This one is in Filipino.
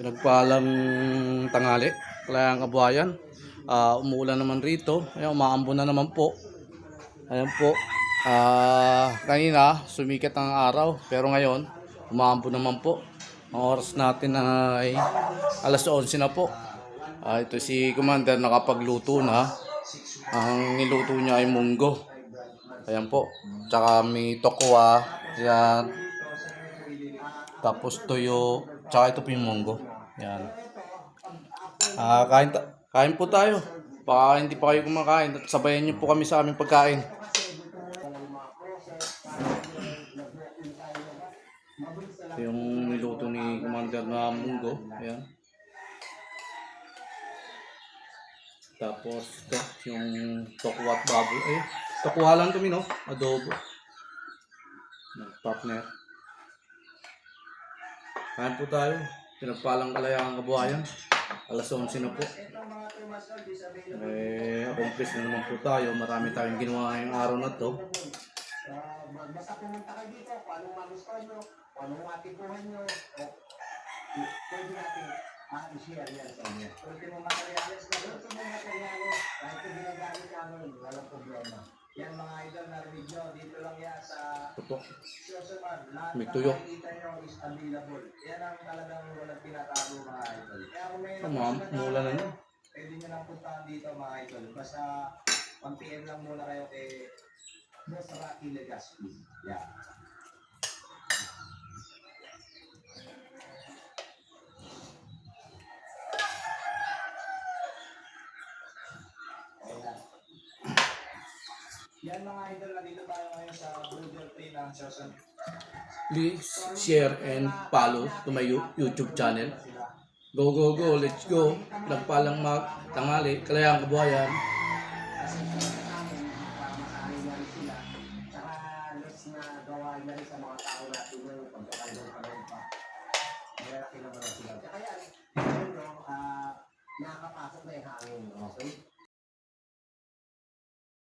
Pinagpalang tanghali, Kalayaan Kabuhayan. Umuulan naman rito. Ayan, umaambon na naman po. Ayan po. Kanina, sumikat ang araw. Pero ngayon, umaambon naman po. Ang oras natin ay alas 11 na po. Ito si Commander nakapagluto na. Ang niluto niya ay munggo. Ayan po. Tsaka may tokwa. Yan. Tapos toyo. Tsaka ito po yung munggo. Yan. Kain po tayo. Baka hindi pa kayo kumakain at sabayan niyo po kami sa aming pagkain. Ito yung niluto ni Commander na munggo. Ayan. Tapos ito yung tokwa at baboy. Ay, tokwa lang ito no? Adobo. Partner. Kain po tayo. Pinagpalang Kalayaan Kabuhayan. Alas 11 na po. Accomplish na naman po tayo. Marami tayong ginawa ngayong araw na to. Basta pumunta kayo dito, kung anong magustuhan nyo, kung anong matipuhan nyo, pwede natin i-share yan sa inyo. Ultimo materials na, kahit ito ginagamit namin, walang problema. Yan mga idol, narinig nyo, dito lang yan sa Susuman. Lahat May na tuyo. makikita nyo is available. Yan ang talagang walang tinatago mga idol. Kaya kung may Mula na yun. pwede nyo lang puntahan dito mga idol. Basta 1 PM lang muna kayo kay Boss Rocky Legaspi. Yeah. Yan mga idol, nandito tayo ngayon sa Burger Tree ng Susan. Please share and follow to my YouTube channel. Go, go, go. Let's go. Pinagpalang tanghali, Kalayaan Kabuhayan. Kasi namin, para masahin na rin sila. Tsaka less na gawain na rin sa mga tao natin yung pagkakailang pa. Malalaki naman na sila. Tsaka yan,